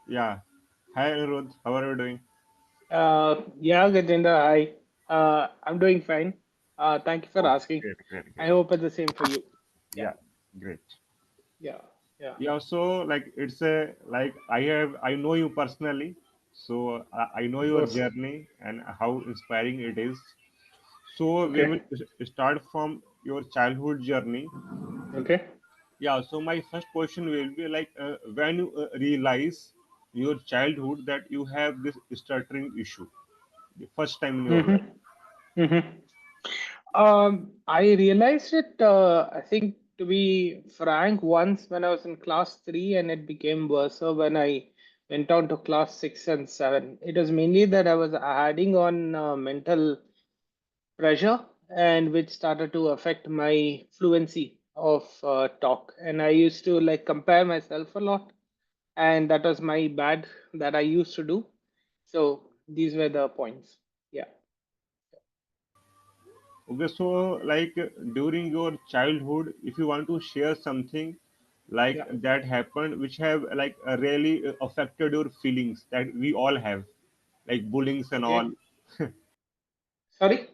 Yeah. Hi Anirudh, how are you doing? Yeah, Gajendra, hi. I'm doing fine. Thank you for Oh, asking. great, great, I great. hope it's the same for you. Yeah, Yeah, great. yeah, yeah. Yeah, so like it's a like I know you personally, so I know Of your course. journey and how inspiring it is. So we Okay, will start from your childhood journey. okay. Yeah, so my first question will be like when you realize your childhood that you have this stuttering issue, the first time in your life. Mm-hmm. Mm-hmm. I realized it, I think, to be frank, once when I was in class three, and it became worse so when I went on to class six and seven. It was mainly that I was adding on mental pressure, and which started to affect my fluency of talk. And I used to like compare myself a lot, and that was my bad that I used to do. So these were the points. Yeah, Okay, so like during your childhood, if you want to share something like yeah. that happened, which have like really affected your feelings that we all have, like bullyings and all. Okay. Sorry,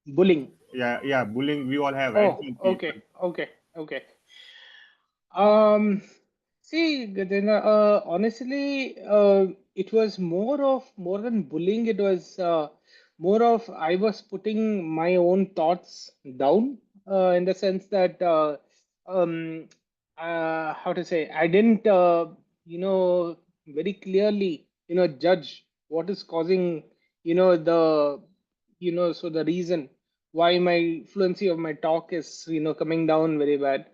bullying. Yeah, yeah, bullying we all have, right? Oh, Some people. okay, okay, okay. Um, See, Gajendra, honestly, it was more than bullying. It was more of I was putting my own thoughts down, in the sense that um, how to say, I didn't, very clearly, judge what is causing, the, so the reason why my fluency of my talk is, coming down very bad.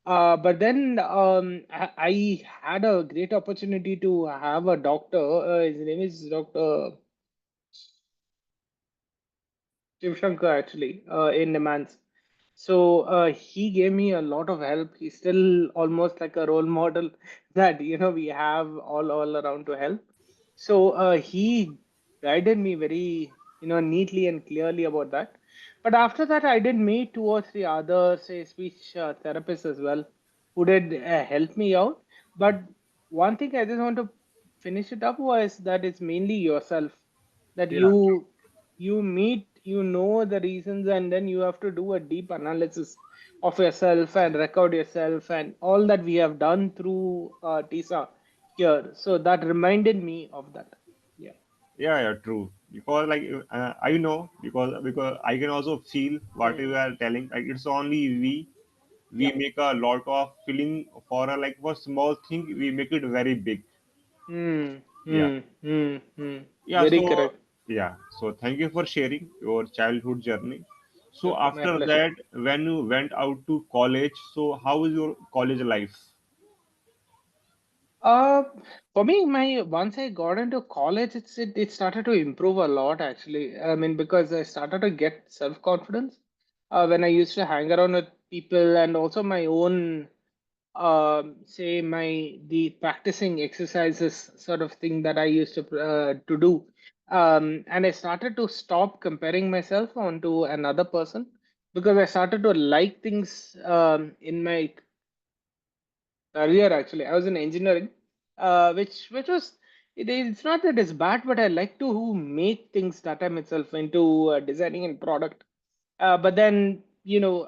But then I had a great opportunity to have a doctor. His name is Dr. Shivshankar, actually, in Nemans. So he gave me a lot of help. He's still almost like a role model that we have all around to help. So he guided me very neatly and clearly about that. But after that, I did meet two or three other, say, speech therapists as well, who did help me out. But one thing I just want to finish it up was that it's mainly yourself, that Yeah, you meet, the reasons, and then you have to do a deep analysis of yourself and record yourself and all that we have done through TISA here. So that reminded me of that. Yeah, yeah, yeah, true. Because like I know because I can also feel what mm. you are telling. Like it's only we Yeah. make a lot of feeling for a like for small thing we make it very big. Yeah. Yeah, Very so correct. yeah, so thank you for sharing your childhood journey. So My after pleasure. that, when you went out to college, so how is your college life? Uh, for me, my once I got into college, it started to improve a lot actually. I mean, because I started to get self-confidence when I used to hang around with people, and also my own, say, my the practicing exercises sort of thing that I used to do. And I started to stop comparing myself onto another person, because I started to like things in my earlier. Actually, I was in engineering, which was, it's not that it's bad, but I like to make things that time itself into designing and product. But then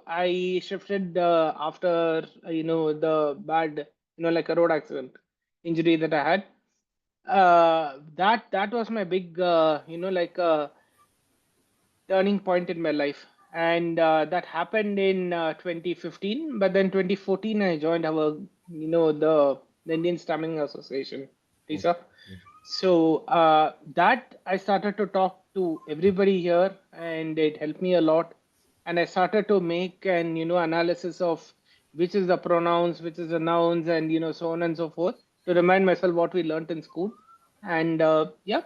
I shifted after the bad, like a road accident injury that I had. That was my big like turning point in my life, and that happened in 2015. But then 2014 I joined our, the Indian Stammering Association, Oh, TISA. So that I started to talk to everybody here, and it helped me a lot. And I started to make an analysis of which is the pronouns, which is the nouns, and so on and so forth, to remind myself what we learnt in school. And yeah,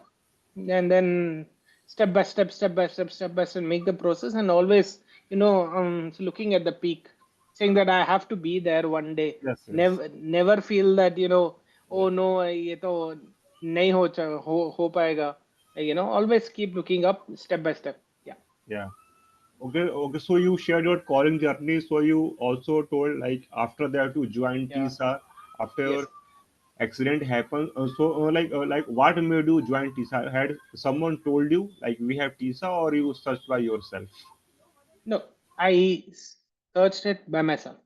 and then step by step, make the process, and always so looking at the peak, saying that I have to be there one day. yes, yes. Never feel that Yeah, oh no, ये तो नहीं हो पाएगा. Always keep looking up step by step. Yeah. yeah. Okay, okay. So you shared your calling journey. So you also told like after that to join Yeah. TISA after Yes. accident happened. Like what made you join TISA? Had someone told you like we have TISA, or you searched by yourself? No, I searched it by myself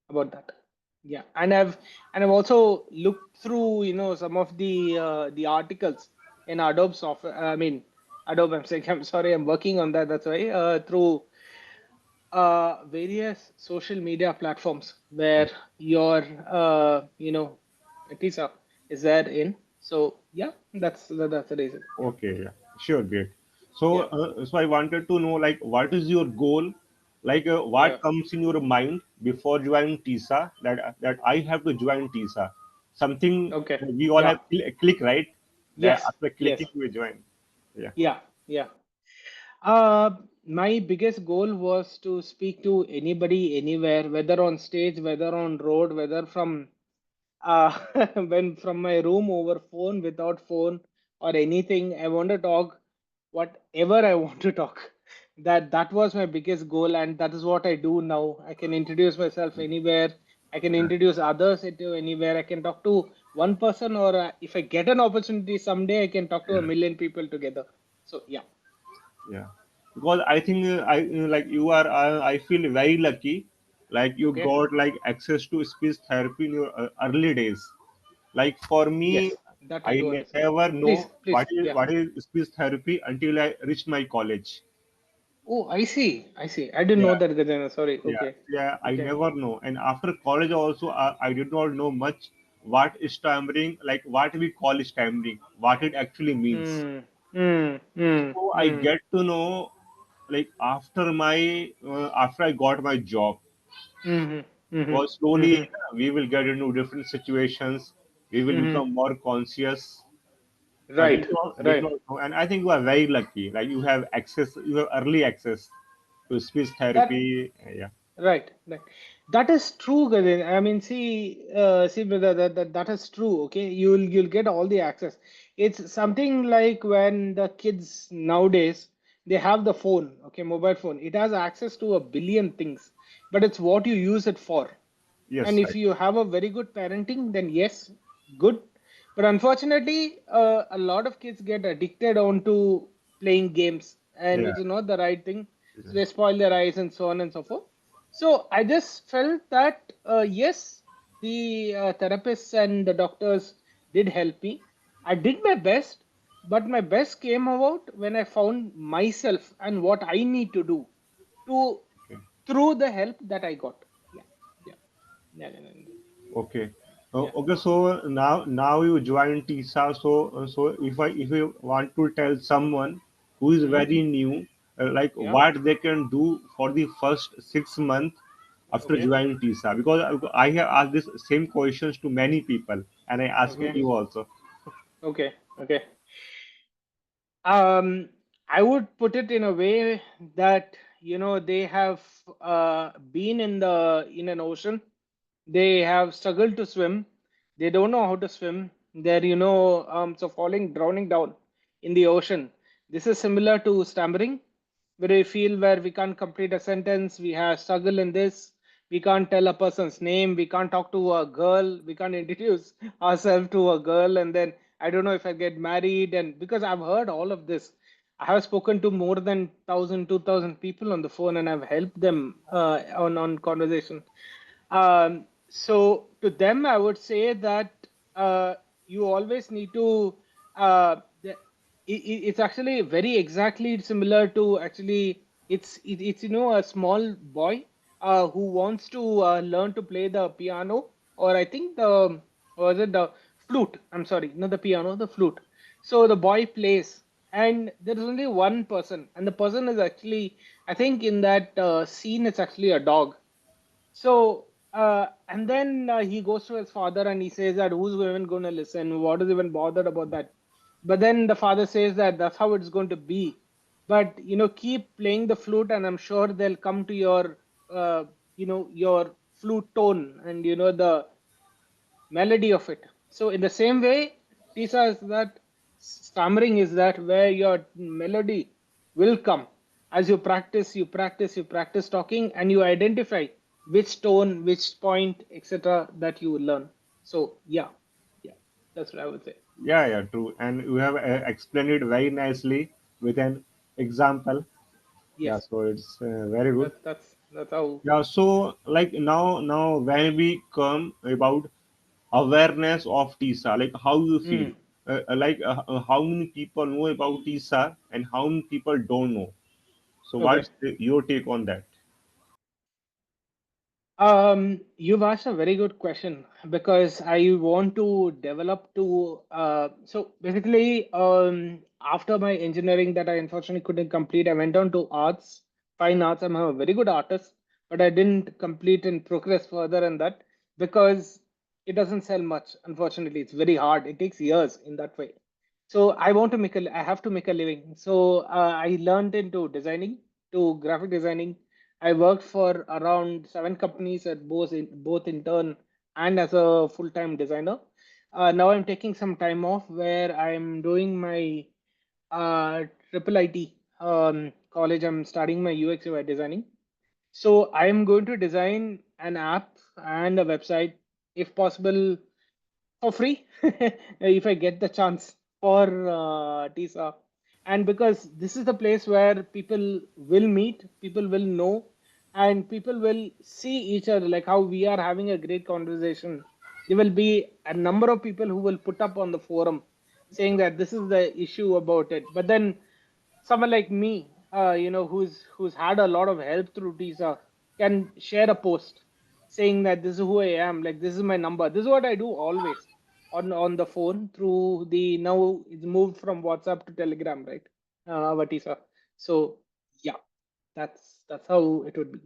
about that. Yeah, and I've also looked through, some of the articles in Adobe software. I mean, Adobe. I'm saying, I'm sorry, I'm working on that. That's why through various social media platforms where your teaser is there in. So yeah, that's the reason. Yeah, Okay, yeah, sure, great. So, yeah, so I wanted to know, like, what is your goal? Like, yeah. what comes in your mind before joining TISA? That I have to join TISA. Something Okay. we all Yeah. have click, right? That Yes. after Yes. clicking we join. Yeah, Yeah. Yeah. Uh, my biggest goal was to speak to anybody, anywhere, whether on stage, whether on road, whether from uh, when from my room over phone, without phone or anything. I want to talk whatever I want to talk. That was my biggest goal, and that is what I do now. I can introduce myself anywhere. I can introduce others into anywhere. I can talk to one person, or if I get an opportunity someday, I can talk to a yeah, million people together. So yeah. yeah. Because I think like you are, I feel very lucky. Like you Okay. got like access to speech therapy in your early days. Like for me, Yes, that I I do understand. never Please, know please. Yeah. what is speech therapy until I reached my college. Oh, I see. I see. I didn't know Yeah, that, Gajendra. Sorry. yeah, Okay. yeah. I Okay. never know. And after college also, I did not know much what is stammering, like what we call stammering, what it actually means. Hmm. Hmm. Hmm. So I Hmm. get to know like after I got my job, Hmm. Hmm. because slowly Hmm. we will get into different situations. We will Hmm. become more conscious. I Right. did Right. not know, and I think you are very lucky. Like you have access, you have early access to speech That therapy. Yeah, right. Right. That is true, Gajendra. I mean, see, brother, that is true. Okay, you'll get all the access. It's something like when the kids nowadays they have the phone. Okay, mobile phone. It has access to a billion things, but it's what you use it for. And yes, if right. you have a very good parenting, then yes, good. But unfortunately, a lot of kids get addicted onto playing games, and Yeah, which is not the right thing. yeah, So they spoil their eyes and so on and so forth. So I just felt that yes, the therapists and the doctors did help me. I did my best, but my best came about when I found myself and what I need to do to okay. through the help that I got. Yeah, yeah, yeah, yeah, yeah. Okay. Yeah. Okay, so now you join TISA. So if you want to tell someone who is Hmm. very new, like Yeah. what they can do for the first 6 months after Okay. joining TISA, because I have asked this same questions to many people, and I ask Okay. you also. Okay. Okay. Um, I would put it in a way that they have been in an ocean. They have struggled to swim. They don't know how to swim. They're so falling, drowning down in the ocean. This is similar to stammering, where we feel where we can't complete a sentence. We have struggle in this. We can't tell a person's name. We can't talk to a girl. We can't introduce ourselves to a girl, and then I don't know if I get married. And because I've heard all of this, I have spoken to more than 1,000, 2,000 people on the phone, and I've helped them on conversation. So to them, I would say that you always need to. It's actually very exactly similar to actually. It's a small boy who wants to learn to play the piano, or I think the was it the flute. I'm sorry, not the piano, the flute. So the boy plays, and there is only one person, and the person is actually, I think in that scene, it's actually a dog. So, and then he goes to his father and he says that who's even going to listen? What is even bothered about that? But then the father says that that's how it's going to be. But keep playing the flute, and I'm sure they'll come to your flute tone and the melody of it. So in the same way, Tisa is that stammering is that where your melody will come as you practice talking, and you identify which tone, which point, etc. that you learn. So yeah, yeah, that's what I would say. Yeah, yeah, true. And you have explained it very nicely with an example. Yeah, Yes, so it's very good. that's how. Yeah, so like now when we come about awareness of TISA, like how you feel, Mm, how many people know about TISA and how many people don't know. So okay. what's your take on that? You've asked a very good question because I want to develop to. So basically, after my engineering that I unfortunately couldn't complete, I went on to arts, fine arts. I'm a very good artist, but I didn't complete and progress further in that because it doesn't sell much. Unfortunately, it's very hard. It takes years in that way. So I want to make a. I have to make a living. So I learned into designing, to graphic designing. I worked for around 7 companies at both intern and as a full-time designer. Now I'm taking some time off where I'm doing my triple IT college. I'm studying my UX UI designing. So I am going to design an app and a website, if possible, for free if I get the chance for TISA. And because this is the place where people will meet, people will know, and people will see each other, like how we are having a great conversation. There will be a number of people who will put up on the forum saying that this is the issue about it. But then someone like me, who's had a lot of help through TISA, can share a post saying that this is who I am, like this is my number. This is what I do always on the phone through the now it's moved from WhatsApp to Telegram, right? Vatisa. So yeah, that's how it would be.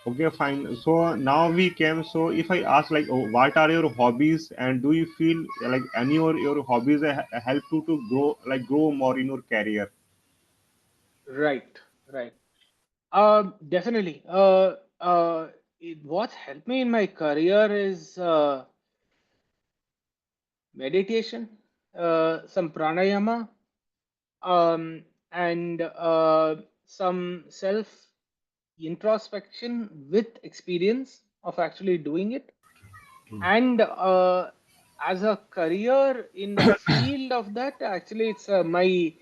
Okay, fine. So now we came. So if I ask like, oh, what are your hobbies, and do you feel like any or your hobbies help you to grow more in your career? Right, right. Definitely. What's helped me in my career is meditation, some pranayama, and some self introspection with experience of actually doing it. And as a career in the field of that, actually, it's my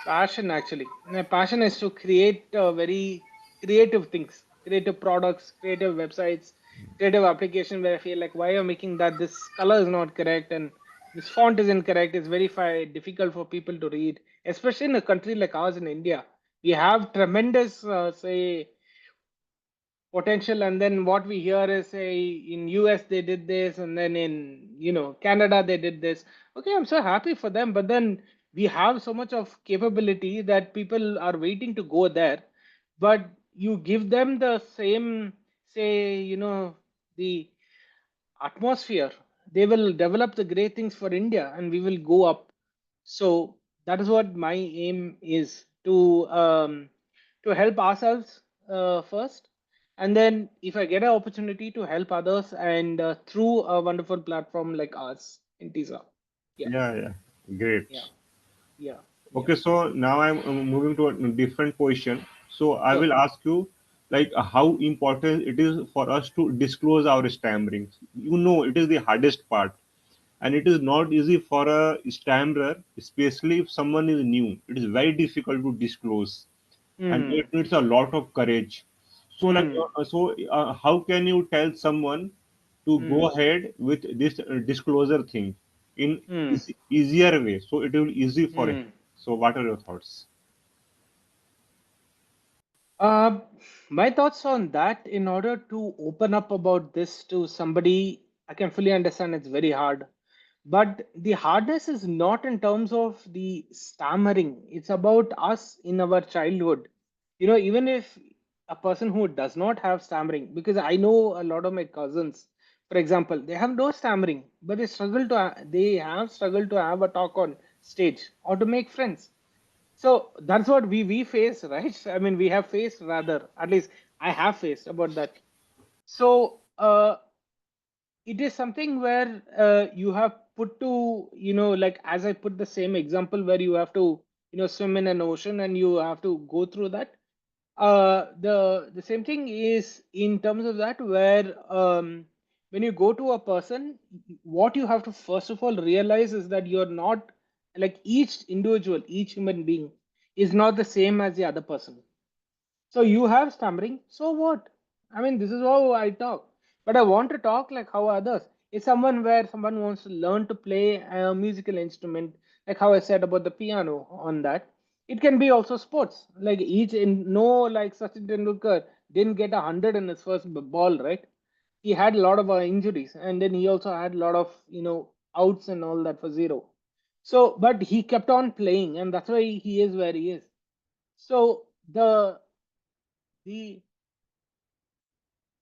passion. Actually, my passion is to create very creative things, creative products, creative websites, creative application where I feel like, why are making that, this color is not correct and this font is incorrect. It's very difficult for people to read, especially in a country like ours in India. We have tremendous say potential, and then what we hear is, say, in US they did this, and then in Canada they did this. Okay, I'm so happy for them, but then we have so much of capability that people are waiting to go there. But you give them the same, say, the atmosphere, they will develop the great things for India and we will go up. So that is what my aim is, to help ourselves first, and then if I get an opportunity to help others, and through a wonderful platform like ours in TISA. Yeah, Yeah, yeah, yeah, great. yeah, yeah. Okay, so now I'm moving to a different question. So I Sure. will ask you, like, how important it is for us to disclose our stammering. You know, it is the hardest part, and it is not easy for a stammerer, especially if someone is new. It is very difficult to disclose, and Hmm. it needs a lot of courage. So, like, Hmm. how can you tell someone to Hmm. go ahead with this disclosure thing in Hmm. easier way, so it will easy for him? Hmm. So, what are your thoughts? Uh, my thoughts on that, in order to open up about this to somebody, I can fully understand it's very hard. But the hardness is not in terms of the stammering, it's about us in our childhood. Even if a person who does not have stammering, because I know a lot of my cousins, for example, they have no stammering, but they have struggled to have a talk on stage or to make friends. So that's what we face, right? I mean, we have faced, rather, at least I have faced about that. So it is something where you have put to, like, as I put the same example where you have to, swim in an ocean and you have to go through that. The same thing is in terms of that, where when you go to a person, what you have to first of all realize is that you're not, like, each individual, each human being is not the same as the other person. So you have stammering, so what? I mean, this is how I talk. But I want to talk like how others. It's someone where someone wants to learn to play a musical instrument, like how I said about the piano on that. It can be also sports. Like each in no, like Sachin Tendulkar didn't get 100 in his first ball, right? He had a lot of injuries, and then he also had a lot of outs and all that for zero. So, but he kept on playing, and that's why he is where he is. So the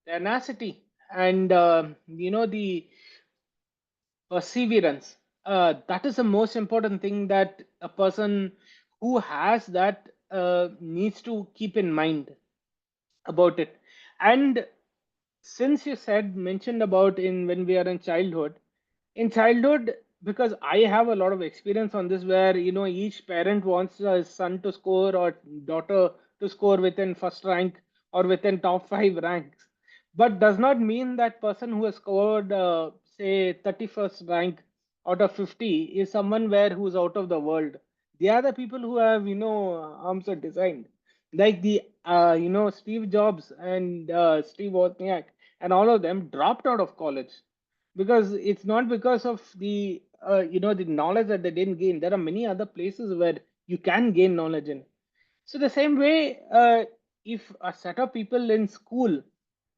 tenacity and the perseverance, that is the most important thing that a person who has that needs to keep in mind about it. And since you said mentioned about in when we are in childhood, because I have a lot of experience on this, where each parent wants a son to score or daughter to score within first rank or within top 5 ranks, but does not mean that person who has scored say 31st rank out of 50 is someone where who's out of the world. They are the people who have arms are designed, like the Steve Jobs and Steve Wozniak and all of them dropped out of college, because it's not because of the knowledge that they didn't gain. There are many other places where you can gain knowledge in. So the same way, if a set of people in school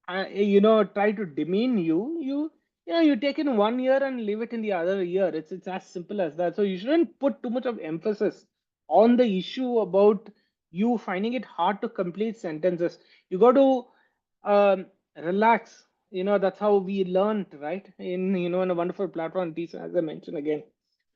try to demean you take in one year and leave it in the other year. It's as simple as that. So you shouldn't put too much of emphasis on the issue about you finding it hard to complete sentences. You got to relax. That's how we learned, right? In a wonderful platform, teach, as I mentioned again,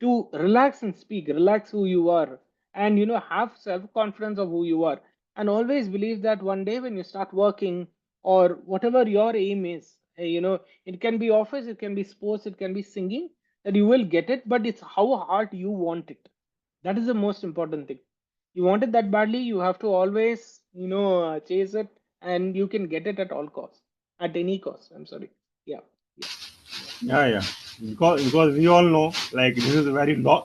to relax and speak, relax who you are, and have self confidence of who you are, and always believe that one day when you start working or whatever your aim is, it can be office, it can be sports, it can be singing, that you will get it, but it's how hard you want it. That is the most important thing. You want it that badly, you have to always chase it, and you can get it at all costs, at any cost. I'm sorry. Yeah. Yeah. Yeah, yeah. Because we all know, like, this is a very long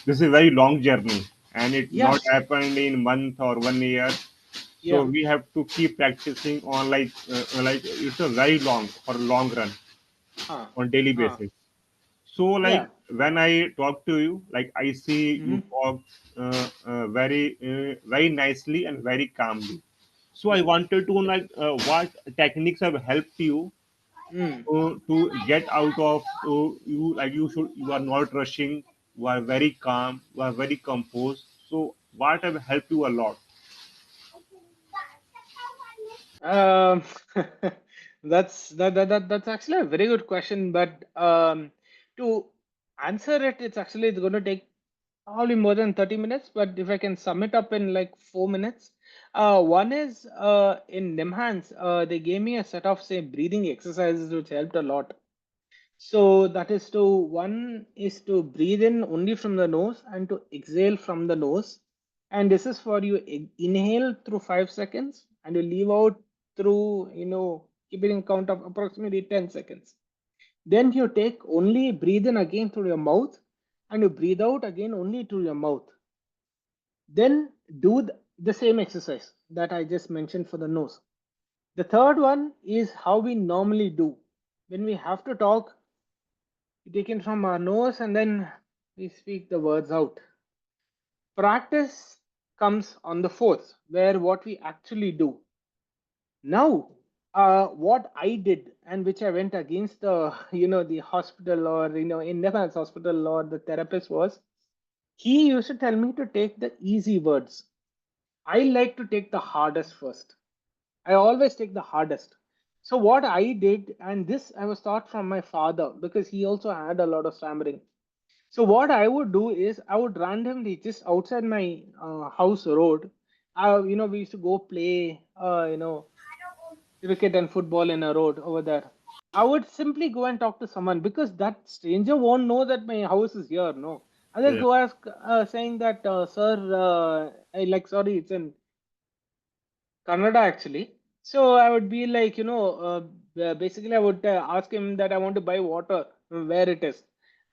this is a very long journey, and it Yeah. not happened in month or 1 year. So Yeah. we have to keep practicing on, like it's a very long, for long run, Huh. on daily Huh. basis. So, like, Yeah. when I talk to you, like, I see you Hmm. talk very nicely and very calmly. So I Yeah. wanted to know, like, what techniques have helped you Mm. to get out of, you, like, you are not rushing, you are very calm, you are very composed. So what have helped you a lot? Um, that's actually a very good question, but to answer it, it's going to take probably more than 30 minutes. But if I can sum it up in like 4 minutes, one is in Nimhans, they gave me a set of say breathing exercises which helped a lot. So that is to one is to breathe in only from the nose and to exhale from the nose. And this is for you inhale through 5 seconds and you leave out through, keeping count of approximately 10 seconds. Then you take only breathe in again through your mouth and you breathe out again only through your mouth. Then do the same exercise that I just mentioned for the nose. The third one is how we normally do. When we have to talk, we take in from our nose and then we speak the words out. Practice comes on the fourth, where what we actually do. Now, what I did and which I went against the, the hospital or, in Nepal's hospital or the therapist was, he used to tell me to take the easy words. I like to take the hardest first. I always take the hardest. So what I did, and this I was taught from my father because he also had a lot of stammering. So what I would do is I would randomly just outside my house road. We used to go play, cricket and football in a road over there. I would simply go and talk to someone because that stranger won't know that my house is here. No, I just Yeah, go ask, saying that, sir, I like sorry, it's in. Kannada actually. So I would be like, basically I would ask him that I want to buy water, where it is,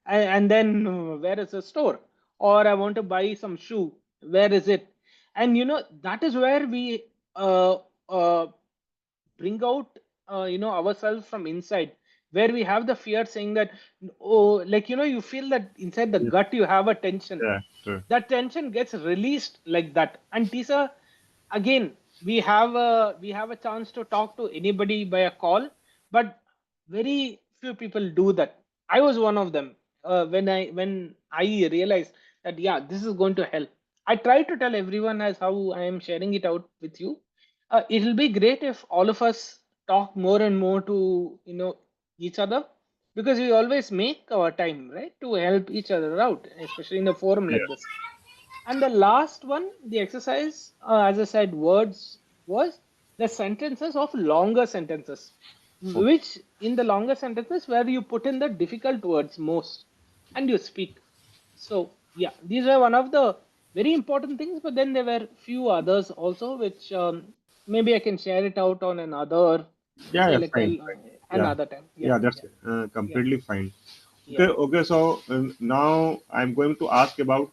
and then where is the store, or I want to buy some shoe, where is it? And that is where we uh, uh, bring out ourselves from inside, where we have the fear saying that, oh, like you feel that inside the Yeah, gut you have a tension. yeah, true. That tension gets released like that. And Tisa, again, we have a chance to talk to anybody by a call, but very few people do that. I was one of them. When I realized that, yeah, this is going to help, I try to tell everyone as how I am sharing it out with you. It will be great if all of us talk more and more to each other, because we always make our time, right, to help each other out, especially in a forum Yeah, like this. And the last one, the exercise, as I said, words, was the sentences of longer sentences, okay. which in the longer sentences where you put in the difficult words most and you speak. So yeah, these were one of the very important things, but then there were few others also, which maybe I can share it out on another, Yeah, say yeah, like fine, fine. Yeah, another time. Yeah, yeah, that's yeah, yeah, completely fine. yeah. Okay, okay. So now I'm going to ask about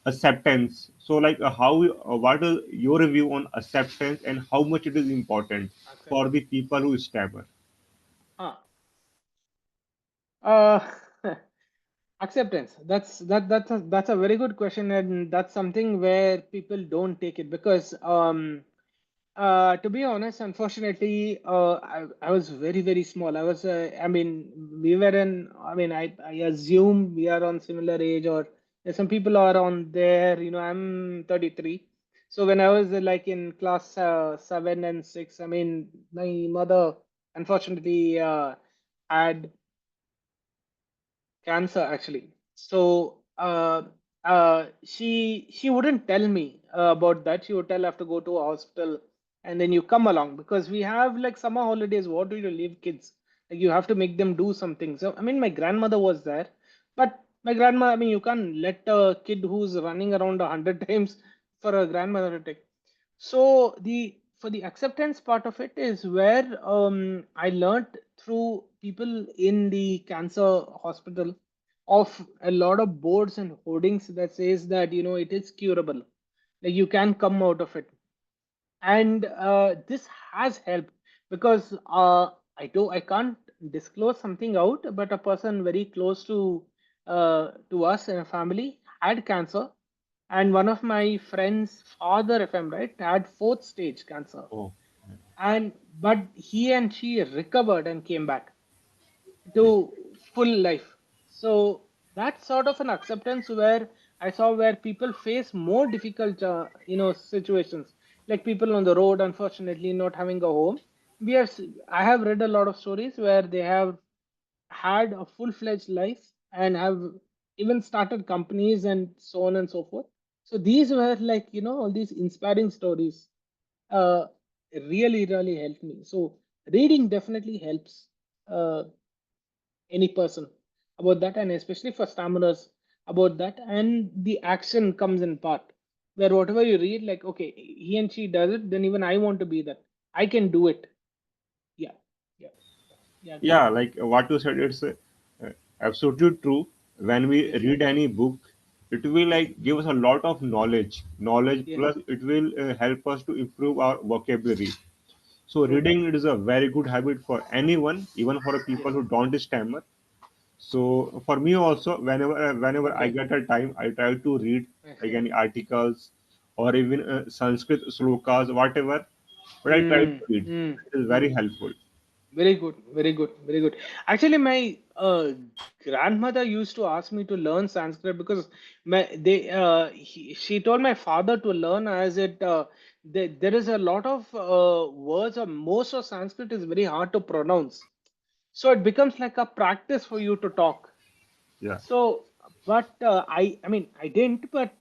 acceptance. So, like, what is your view on acceptance and how much it is important for Acceptance. the people who stammer? Ah. Uh, Acceptance. That's a very good question, and that's something where people don't take it, because to be honest, unfortunately, I was very very small. I mean, we were in. I mean, I assume we are on similar age, or some people are on there. I'm 33. So when I was like in class 7 and 6, I mean, my mother unfortunately had cancer actually. So she wouldn't tell me about that. She would tell I have to go to a hospital and then you come along, because we have like summer holidays. What do you leave kids? Like you have to make them do something. So I mean, my grandmother was there, but my grandma. I mean, you can't let a kid who's running around 100 times for a grandmother to take. So the for the acceptance part of it is where I learned through people in the cancer hospital of a lot of boards and hoardings that says that it is curable, like you can come out of it. And this has helped, because I can't disclose something out, but a person very close to us in a family had cancer, and one of my friend's father, if I'm right, had fourth stage cancer, Oh, and but he and she recovered and came back okay. to full life. So that's sort of an acceptance where I saw where people face more difficult, situations, like people on the road, unfortunately not having a home. I have read a lot of stories where they have had a full-fledged life and have even started companies and so on and so forth. So these were like, all these inspiring stories uh, really, really helped me. So reading definitely helps uh, any person about that, and especially for stammerers about that. And the action comes in part, where whatever you read, like, okay, he and she does it, then even I want to be that. I can do it. Yeah, yeah, yeah, Yeah, exactly. like what you said, it's absolutely true. When we Yeah, read any book, it will like give us a lot of knowledge yeah, plus it will help us to improve our vocabulary. So true. reading it is a very good habit for anyone, even for Yeah, people who don't stammer. So for me also, whenever I okay. get a time, I try to read like Okay. any articles or even Sanskrit slokas, whatever. But I try to Mm, read. mm, It is very mm. helpful. Very good, very good, very good. Actually, my grandmother used to ask me to learn Sanskrit, because she told my father to learn, as there is a lot of words, or most of Sanskrit is very hard to pronounce. So it becomes like a practice for you to talk. Yeah. So, but I mean, I didn't, but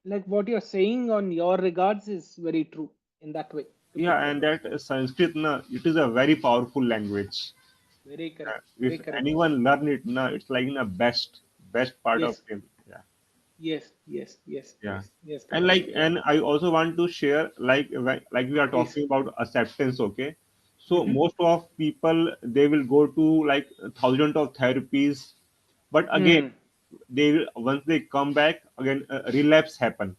like what you're saying on your regards is very true in that way to Yeah, pick that. and that Sanskrit, na, it is a very powerful language. Very correct, very If correct. anyone learn it, na, it's like the best part of Yes. him. Yeah. Yes, yes, yes, Yeah. yes, yes, And Gajendra. Yeah, and I also want to share, like we are please. talking about acceptance, okay? So Mm-hmm. most of people, they will go to like thousands of therapies, but again, Mm, they will, once they come back again, relapse happen.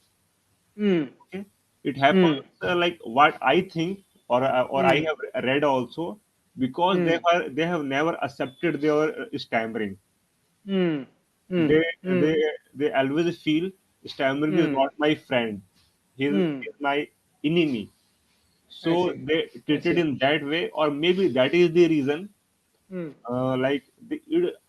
mm, Okay, it happens, mm, like what I think, or I mm, have read also, because mm, they have never accepted their stammering. mm, mm, They they mm, they always feel stammering is mm, not my friend. mm. He's my enemy. I So see. they I treated see. in that way, or maybe that is the reason. Mm,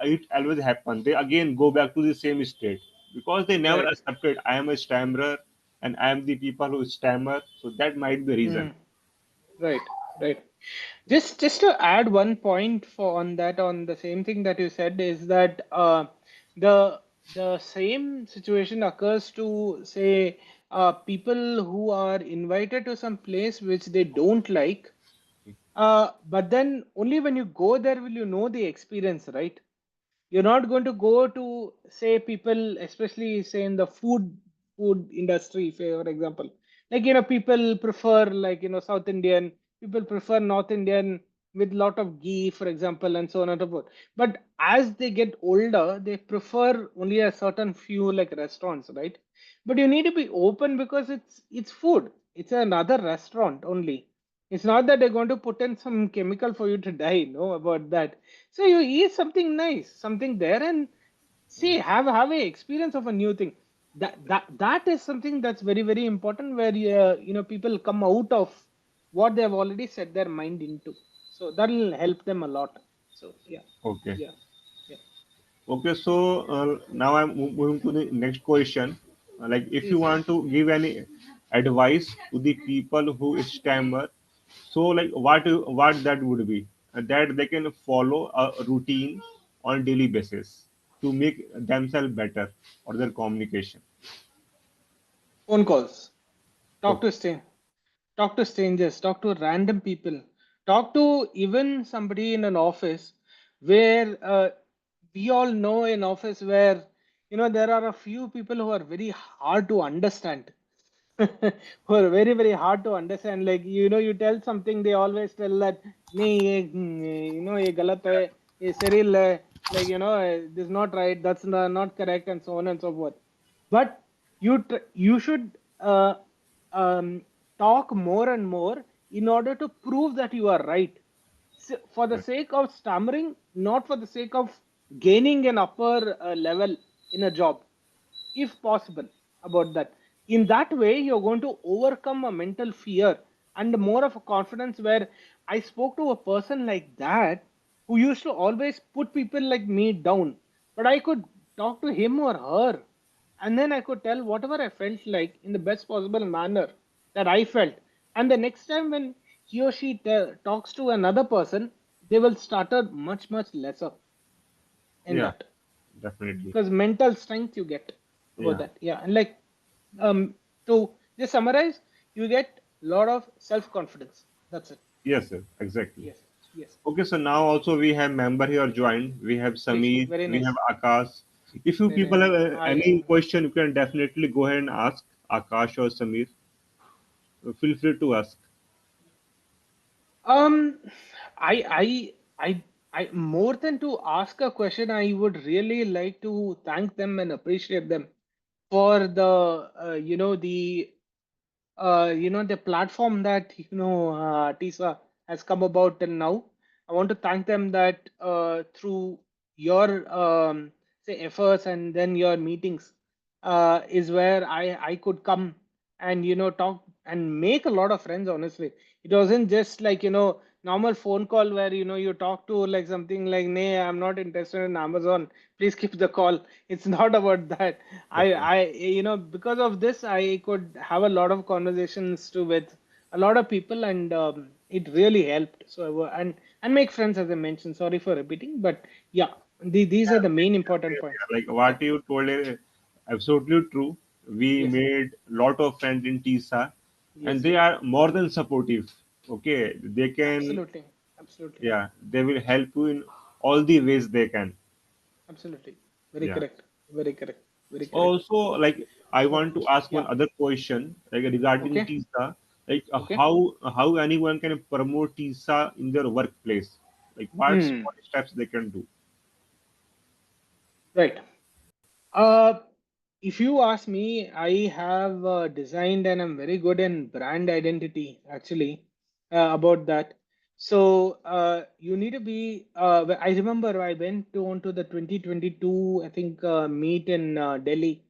It always happen. They again go back to the same state because they never right. accepted I am a stammerer and I am the people who stammer. So that might be the reason. Mm, right. Right. Just to add one point for on that, on the same thing that you said, is that the the same situation occurs to, say, people who are invited to some place which they don't like, but then only when you go there will you know the experience, right? You're not going to go to, say, people, especially say in the food industry, for example. Like, people prefer, like, South Indian, people prefer North Indian with lot of ghee, for example, and so on and so forth. But as they get older, they prefer only a certain few, like, restaurants, right? But you need to be open because it's food. It's another restaurant only. It's not that they're going to put in some chemical for you to die, no, about that. So you eat something nice, something there, and see, have a experience of a new thing. That is something that's very, very important, where people come out of what they have already set their mind into. So that'll help them a lot. So yeah, Okay. yeah, yeah. Okay. So now I'm moving to the next question. Like, if you Please. want to give any advice to the people who stammer, so like what that would be, that they can follow a routine on daily basis to make themselves better or their communication. Phone calls. Talk Okay. to stay. Talk to strangers, talk to random people, talk to even somebody in an office where we all know, an office where there are a few people who are very hard to understand. Who are very, very hard to understand. Like, you tell something, they always tell that, "Nee, ye galat hai, ye saril hai, like, this is not right, that's not correct," and so on and so forth. But you should um, talk more and more in order to prove that you are right. For the Right. sake of stammering, not for the sake of gaining an upper level in a job, if possible, about that. In that way, you're going to overcome a mental fear and more of a confidence, where I spoke to a person like that who used to always put people like me down, but I could talk to him or her, and then I could tell whatever I felt like in the best possible manner that I felt. And the next time when he or she talks to another person, they will stutter much, much lesser in Yeah, that, definitely. because mental strength you get about Yeah. that. Yeah, and like, um to just summarize, you get a lot of self confidence. That's it. Yes, sir. Exactly. Yes, yes. Okay, so now also we have member here joined. We have Great, Samir, very we have nice, Akash. If you very people nice. have I any question, you can definitely go ahead and ask Akash or Samir. Feel free to ask. um I more than to ask a question, I would really like to thank them and appreciate them for the the platform that Tisa has come about till now. I want to thank them that through your say efforts and then your meetings is where I could come and talk and make a lot of friends. Honestly, it wasn't just like normal phone call where you talk to like something like, "Nay, I'm not interested in Amazon. Please keep the call." It's not about that. Okay. Because of this, I could have a lot of conversations too with a lot of people, and it really helped. So and make friends, as I mentioned. Sorry for repeating, but yeah, these are the main important points. Like Yeah. what you told is absolutely true. We Yes. made lot of friends in TISA, and Yes. they are more than supportive. Okay, they can, Absolutely. Absolutely. yeah, they will help you in all the ways they can. Absolutely. Very Yeah. correct. Very correct. Very correct. Also, like I So want to ask one yeah. other question, like regarding Okay. TISA, like Okay. how anyone can promote TISA in their workplace, like what Hmm. small steps they can do. Right. Uh, if you ask me, I have designed and I'm very good in brand identity actually about that. So you need to be. I remember I went to onto the 2022 I think meet in Delhi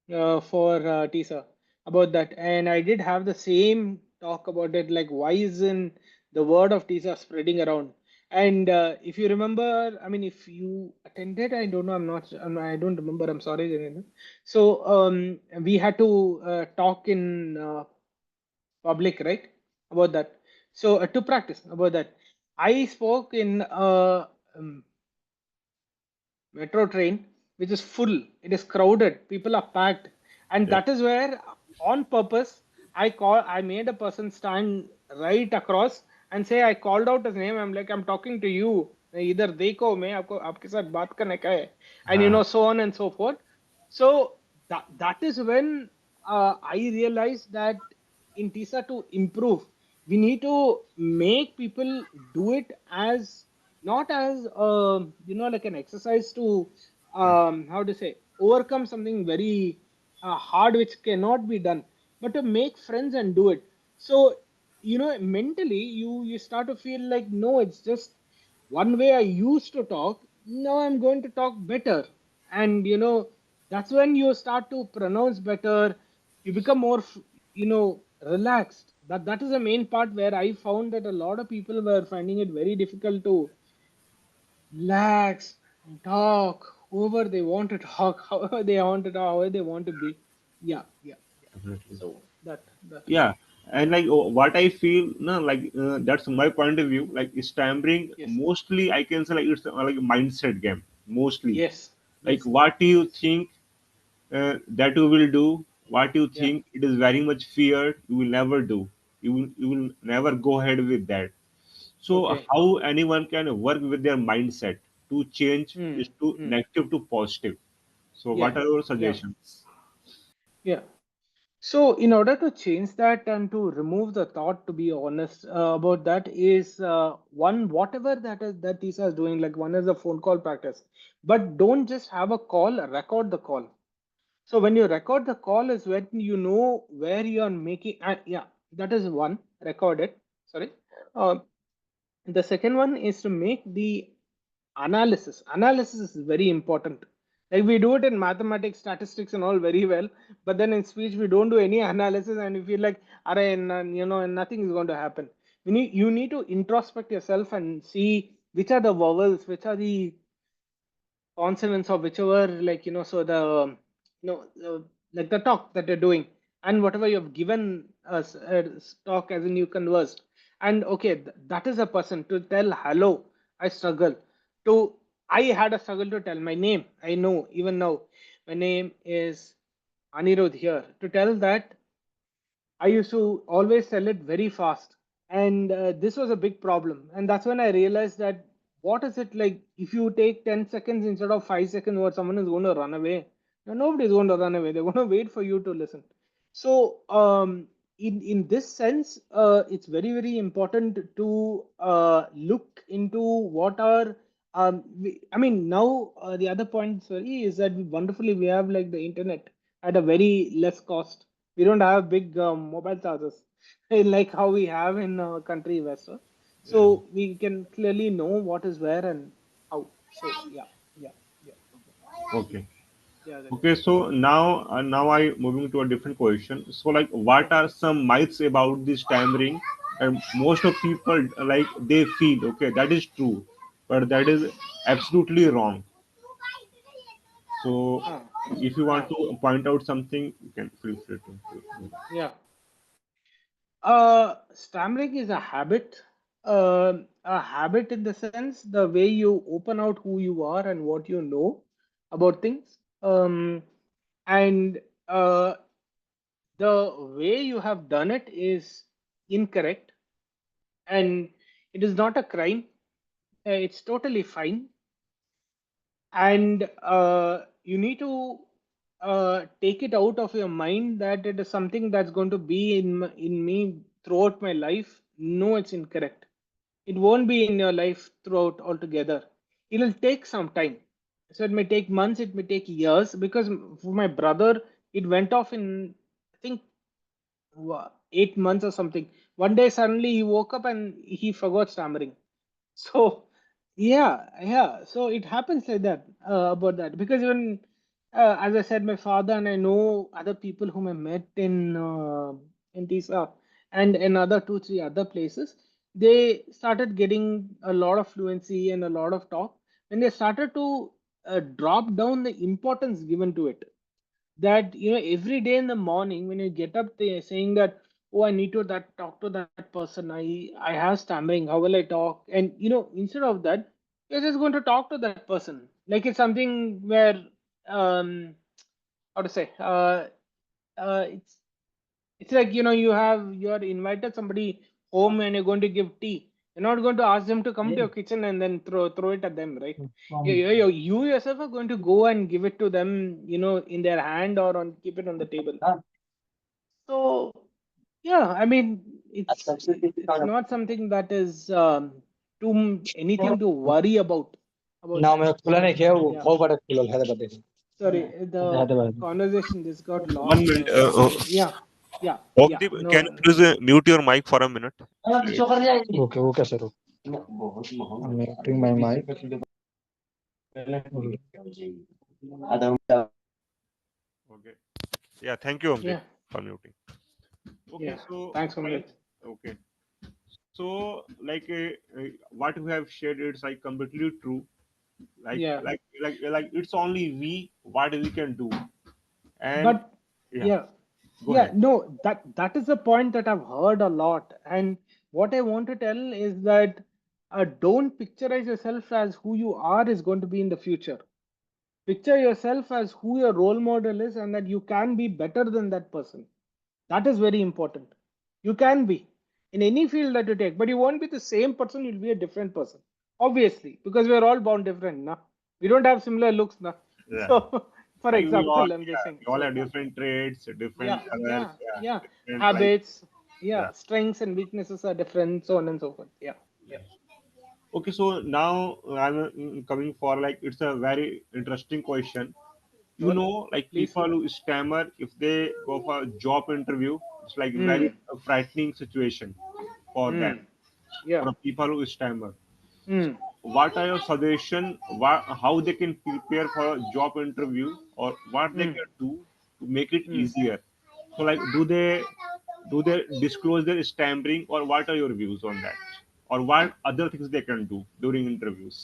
for TISA about that, and I did have the same talk about it. Like, why isn't the word of TISA spreading around? And if you remember, I mean, if you attended, I don't know, I don't remember. I'm sorry, Gajendra. So we had to talk in public, right, about that. So to practice about that, I spoke in um, metro train which is full, it is crowded, people are packed, and Yeah. that is where on purpose I made a person stand right across and say, I called out his name, I'm like, I'm talking to you, इधर देखो मैं आपको आपके साथ बात करने का है, and हाँ, so on and so forth. So that is when I realized that in TISA to improve, we need to make people do it as not as like an exercise to how to say overcome something very hard which cannot be done, but to make friends and do it. So mentally you start to feel like, no, it's just one way I used to talk, now I'm going to talk better. And that's when you start to pronounce better, you become more relaxed. That is the main part where I found that a lot of people were finding it very difficult to relax and talk whoever they want to talk, however they want to talk, however they want to be. Yeah, yeah, yeah. definitely. So that Yeah, and like what I feel, no, like that's my point of view. Like stammering, yes, mostly I can say like it's like a mindset game. Mostly, yes, like yes, what do you yes. think that you will do, what you Yeah. think it is very much feared, you will never do. You will never go ahead with that. So Okay. how anyone can work with their mindset to change Hmm. is to Hmm. negative to positive. So Yeah. what are your Yeah. suggestions? Yeah. So, in order to change that and to remove the thought, to be honest about that, is one whatever that Tisa is doing. Like, one is a phone call practice, but don't just have a call. Record the call. So when you record the call is when you know where you are making. Yeah, that is one. Record it. Sorry. Uh, the second one is to make the analysis is very important. Like, we do it in mathematics, statistics and all very well, but then in speech we don't do any analysis, and we feel like, and nothing is going to happen. You need to introspect yourself and see which are the vowels, which are the consonants, or whichever, like, so the like the talk that you're doing, and whatever you've given us talk as in you conversed. And okay, that is a person to tell hello, I struggle to I had a struggle to tell my name. I know even now my name is Anirudh. Here to tell that, I used to always sell it very fast, and this was a big problem. And that's when I realized that, what is it like if you take 10 seconds instead of 5 seconds, what someone is going to run away? No, nobody is going to run away. They're going to wait for you to listen. So, in this sense, it's very very important to look into what are I mean, now the other point, sorry, is that wonderfully we have like the internet at a very less cost. We don't have big mobile charges like how we have in country west. Yeah. So we can clearly know what is where and how. So yeah, yeah, yeah, yeah, Okay. yeah, Gajendra. Okay, so now I moving to a different question. So like, what Sure. are some myths about this stammering? And most of people like they feel okay that is true, but that is absolutely wrong. So Huh. if you want Yeah, to point out something, you can feel free to. yeah. Stammering is a habit in the sense the way you open out who you are and what you know about things. And the way you have done it is incorrect, and it is not a crime. It's totally fine, and you need to. take it out of your mind that it is something that's going to be in me throughout my life. No, it's incorrect. It won't be in your life throughout altogether. It'll take some time. So it may take months, it may take years, because for my brother, it went off in, I think, 8 months or something. One day suddenly he woke up and he forgot stammering. So yeah. So it happens like that, about that, because even, as I said, my father and I know other people whom I met in Tisa and in other two, three other places. They started getting a lot of fluency and a lot of talk, and they started to drop down the importance given to it. That, every day in the morning when you get up, they saying that, oh, I need to that talk to that person. I have stammering. How will I talk? And instead of that, you're just going to talk to that person like it's something where, um how to say, it's like, you're invited somebody home and you're going to give tea. You're not going to ask them to come to your kitchen and then throw it at them, right? You yourself are going to go and give it to them, in their hand or on keep it on the table. So yeah, I mean, it's not something that is, anything to worry about ना that. मैं खुला नहीं किया वो Yeah. बहुत बड़ा खुला हैदराबाद है Sorry, the Hyderabad conversation just got One lost. minute. Yeah, yeah. Omdeep, can you No, please mute your mic for a minute? Okay वो कैसे रुक muting my mic Okay. Yeah, thank you, Omdeep, yeah, for muting. Okay, yeah. so Thanks, like, Kamlesh. okay, so like, what we have shared, it's like completely true. Yeah, Like it's only we what we can do, and but yeah, yeah, go ahead. no, that is a point that I've heard a lot, and what I want to tell is that, don't picturize yourself as who you are is going to be in the future. Picture yourself as who your role model is, and that you can be better than that person. That is very important. You can be in any field that you take, but you won't be the same person, you'll be a different person. Obviously, because we're all born different, now. We don't have similar looks now. Yeah, So, for like example, I'm just saying. we all So, have different traits, different colors, yeah. different like Habits, yeah. yeah, strengths and weaknesses are different, so on and so forth. Yeah. Okay, so now I'm coming for like it's a very interesting question. You Sure. know, like Please. people who stammer if they go for a job interview, it's like very Hmm. frightening situation for them. Hmm. Yeah. For people who stammer, Hmm. what are your suggestion? How they can prepare for a job interview, or what they Hmm. can do to make it Hmm. easier? So, like, do they disclose their stammering, or what are your views on that? Or what other things they can do during interviews?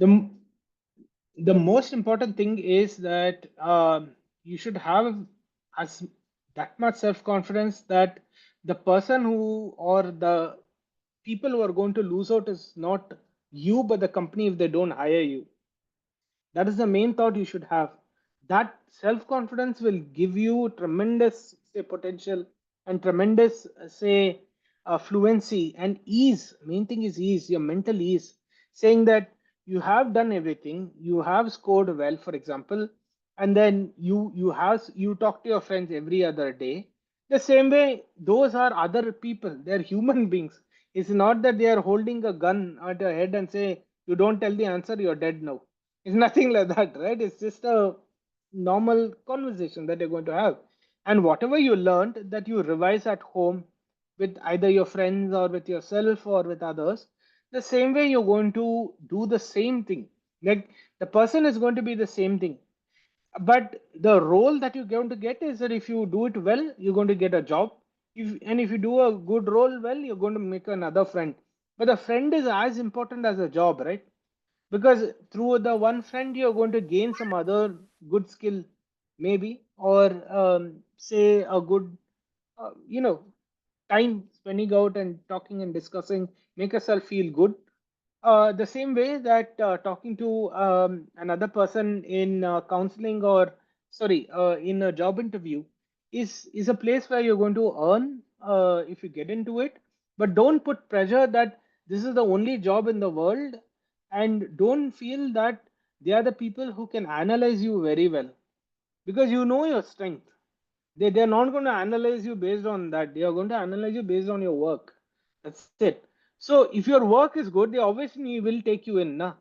The the most important thing is that, you should have as that much self confidence that the person who or the people who are going to lose out is not you but the company if they don't hire you. That is the main thought you should have. That self confidence will give you tremendous, say, potential and tremendous, say, fluency and ease. Main thing is ease, your mental ease. Saying that you have done everything, you have scored well, for example, and then you talk to your friends every other day. The same way, those are other people. They're human beings. It's not that they are holding a gun at your head and say, "You don't tell the answer, you're dead now." It's nothing like that, right? It's just a normal conversation that you're going to have. And whatever you learned that you revise at home with either your friends or with yourself or with others, the same way you're going to do the same thing. Like the person is going to be the same thing. But the role that you're going to get is that if you do it well, you're going to get a job. And if you do a good role well, you're going to make another friend. But the friend is as important as a job, right? Because through the one friend you're going to gain some other good skill, maybe, or, say a good, uh, you know time spending out and talking and discussing make yourself feel good. The same way that, talking to, another person in, counseling, or sorry, in a job interview, is a place where you're going to earn, if you get into it. But don't put pressure that this is the only job in the world, and don't feel that they are the people who can analyze you very well, because you know your strength. They're not going to analyze you based on that. They are going to analyze you based on your work. That's it. So if your work is good, they obviously will take you in. Nah?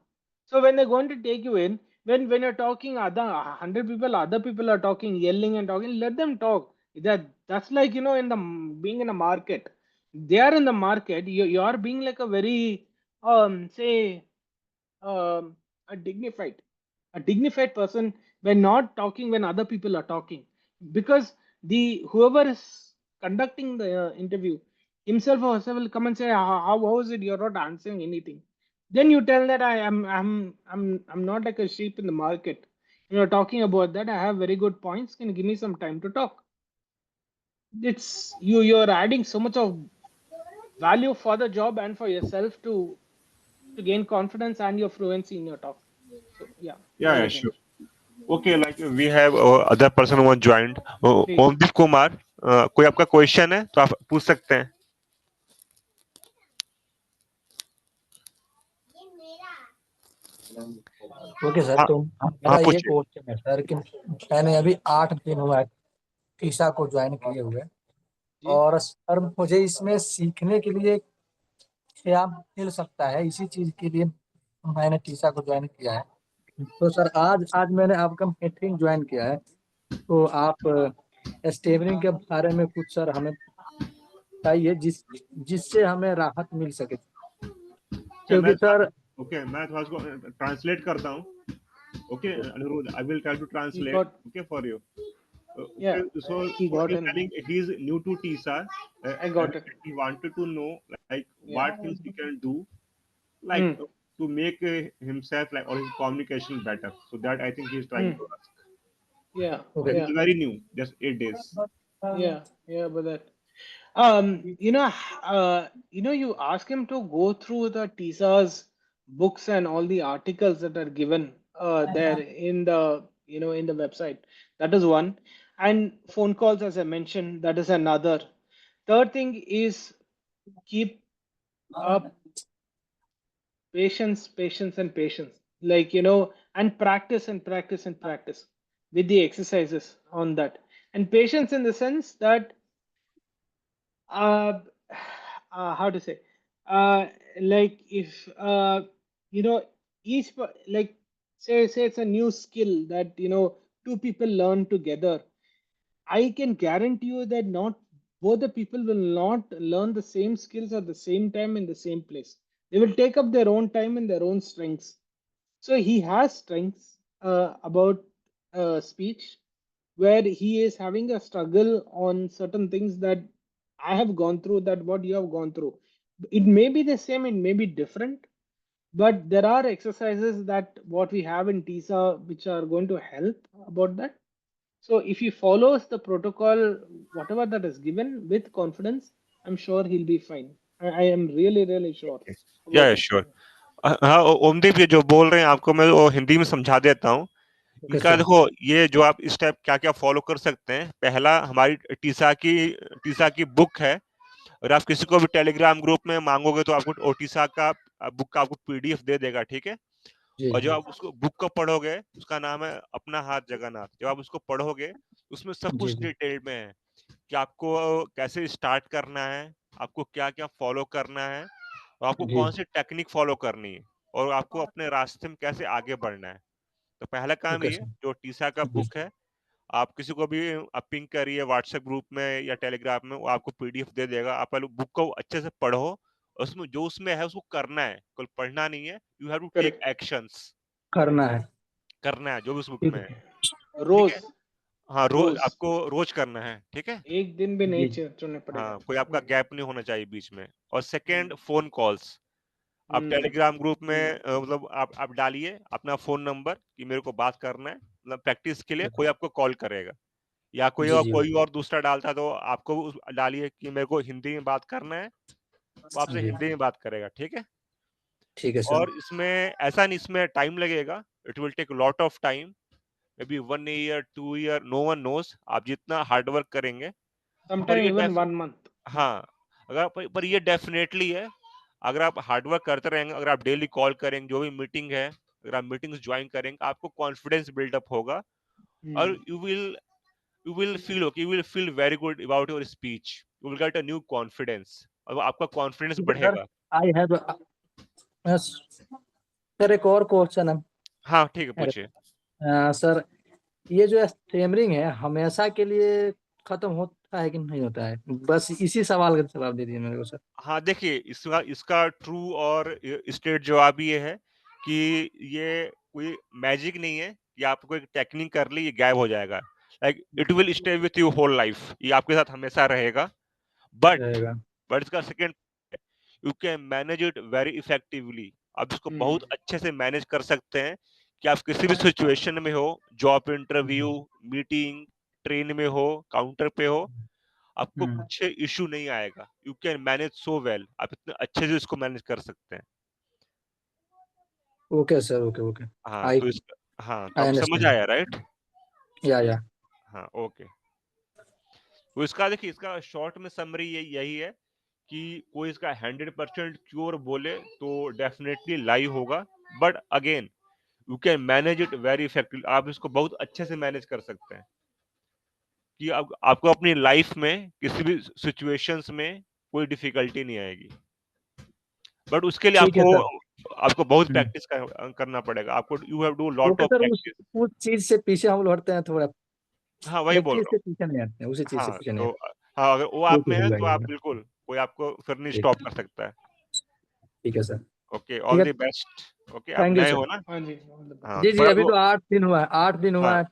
So when they're going to take you in, when you're talking, other 100 people, other people are talking, yelling and talking, let them talk. That's like, in the being in a market. They are in the market. You are being like a very say um, a dignified person when not talking when other people are talking, because the whoever is conducting the interview himself or herself will come and say, how is it you're not answering anything. Then you tell that I'm not like a sheep in the market, talking about that. I have very good points, can you give me some time to talk. It's you're adding so much of value for the job and for yourself to gain confidence and your fluency in your talk. So yeah, Yeah, yeah, yeah, sure. Gajendra, Okay, like we have other person who want joined. please. Omdeep Kumar, कोई आपका question है तो आप पूछ सकते हैं. Okay sir, हाँ, तो हाँ मेरा ये पूछिए. क्वेश्चन है सर कि मैंने अभी 8 दिन हुआ है टीसा को ज्वाइन किए हुए, जी और सर मुझे इसमें सीखने के लिए क्या मिल सकता है, इसी चीज के लिए मैंने टीसा को ज्वाइन किया है। तो सर आज आज मैंने आपका मीटिंग ज्वाइन किया है, तो आप स्टेबलिंग के बारे में कुछ सर हमें बताइए जिससे हमें राहत मिल सके, Okay, क्योंकि सर मैं थोड़ा इसको ट्रांसलेट करता हूँ. Okay, Anirudh, I will try to he translate. got, Okay, for you. yeah, Okay, so he got he's in. telling he's new to TSAR, I and got it. he wanted to know like Yeah. what things he can do, like Hmm. to make himself like or his communication better. So that I think he's trying Hmm. to ask. Yeah. Okay He's Yeah. very new, just 8 days. Yeah. Yeah. But that. You ask him to go through the TISA's books and all the articles that are given there in the in the website. That is one, and phone calls, as I mentioned, that is another. Third thing is keep up patience and patience, like and practice and practice and practice with the exercises on that, and patience in the sense that uh, how to say, uh, like if you know like say it's a new skill that two people learn together. I can guarantee you that not both the people will not learn the same skills at the same time in the same place. They will take up their own time and their own strengths. So he has strengths about speech, where he is having a struggle on certain things that I have gone through, that what you have gone through. It may be the same, it may be different, but there are exercises that what we have in TISA which are going to help about that. So if he follows the protocol, whatever that is given with confidence, I'm sure he'll be fine. I am really, really sure about Yeah, that. sure. हाँ, ओमदीप ये जो बोल रहे हैं आपको मैं वो हिंदी में समझा देता हूँ. ओके इनका सर। देखो ये जो आप स्टेप क्या क्या फॉलो कर सकते हैं. पहला हमारी टीसा की बुक है. और आप किसी को भी टेलीग्राम ग्रुप में मांगोगे तो आपको ओटीसा का बुक का आपको पीडीएफ दे देगा, ठीक है. जी और जब आप उसको बुक को पढ़ोगे, उसका नाम है अपना हाथ जगन्नाथ. जब आप उसको पढ़ोगे उसमें सब जी कुछ जी डिटेल में है कि आपको कैसे स्टार्ट करना है, आपको क्या क्या फॉलो करना है, और आपको जी। कौन सी टेक्निक फॉलो करनी है, और आपको अपने रास्ते में कैसे आगे बढ़ना है. तो पहला काम ओके ये सर। जो टीसा का जी बुक है, आप किसी को भी आप पिंग करिए व्हाट्सएप ग्रुप में या टेलीग्राम में, वो आपको पीडीएफ दे देगा. आप पहले बुक को अच्छे से पढ़ो, और उसमें जो उसमें है उसको करना है, कोई पढ़ना नहीं है. You have to take Correct. Actions. करना है। करना है जो भी उस बुक ठीक में है। है, ठीक है. रोज हाँ, रोज रोज आपको रोज करना है, ठीक है. एक दिन भी नहीं जी छोड़ने पड़ेगा. हाँ, कोई आपका गैप नहीं होना चाहिए बीच में. और सेकंड, फोन कॉल्स. आप Hmm. टेलीग्राम ग्रुप में मतलब आप डालिए अपना फोन नंबर कि मेरे को बात करना है, मतलब प्रैक्टिस के लिए कोई आपको कॉल करेगा. या जी जी कोई और दूसरा डालता है तो आपको डालिए कि मेरे को हिंदी में बात करना है, वो आपसे जी। हिंदी में बात करेगा, ठीक है. ठीक है सर। और इसमें ऐसा नहीं, इसमें टाइम लगेगा. It will take lot of time, maybe 1 year 2 year, no one knows. आप जितना हार्ड वर्क करेंगे, पर Sometime ये even 1 month. हाँ, अगर पर ये डेफिनेटली है. अगर आप हार्ड वर्क करते रहेंगे, अगर आप डेली कॉल करेंगे, जो भी मीटिंग है अगर आप मीटिंग्स ज्वाइन करेंगे, आपको कॉन्फिडेंस बिल्डअप होगा, और Hmm. you will feel okay, you will feel very good about your speech, you will get a new confidence, और आपका कॉन्फिडेंस ठीक है सर। बढ़ेगा। आई हैव सर एक और क्वेश्चन है हाँ ठीक है, मेरे पूछिए। सर, ये जो स्टेमरिंग है हमेशा के लिए खत्म होता है कि नहीं होता है? बस इसी सवाल का जवाब दे दीजिए मेरे को सर। हाँ देखिए, इसका इसका ट्रू और स्ट्रेट जवाब ये है कि ये कोई मैजिक नहीं है कि आपको एक टेक्निक कर ली ये गायब हो जाएगा। Like it will stay with you whole life, ये आपके साथ हमेशा रहेगा। बट रहेगा। बट इसका second, you can manage it very effectively. आप इसको Hmm. बहुत अच्छे से मैनेज कर सकते हैं कि आप किसी भी सिचुएशन में हो, जॉब इंटरव्यू, मीटिंग, ट्रेन में हो, काउंटर पे हो, आपको हम्म। कुछ इशू नहीं आएगा। You can manage so well, आप इतने अच्छे से इसको मैनेज कर सकते हैं। Okay sir, okay okay. हाँ आई तो इसका, हाँ तो आई आपको समझ अंडरस्टैंड। आया, राइट? या। हाँ ओके। तो इसका देखिए, इसका शॉर्ट में समरी यही है कि कोई इसका 100% क्योर बोले तो डेफिनेटली लाई होगा, but again you can manage it very effectively. आप इसको बहुत अच्छे से मैनेज कर सकते हैं कि आपको अपनी लाइफ में किसी भी सिचुएशंस में कोई डिफिकल्टी नहीं आएगी। बट उसके लिए ठीक है आपको सर। आपको बहुत हम्म। प्रैक्टिस करना पड़ेगा। आपको you have do lot okay of sir, practice. उस चीज से पीछे हम लोग हटते हैं थोड़ा। हाँ वही एक बोल चीज रहा से पीछे नहीं हटते हैं, उसी हूँ। चीज से हाँ पीछे नहीं तो हटते। हाँ, अगर वो वो आप तो में हो है तो आप जाएगा। बिल्कुल, कोई आपको फिर नहीं ठीक। स्टॉप कर सकता है। ठीक है सर। ओके, ठीक ऑल है। The best. ओके, आप थैंक यू नए सर। हो ना? हाँ जी, all the best. हाँ जी जी, पर अभी वो, तो 8 दिन हुआ है, 8 दिन हुआ हाँ है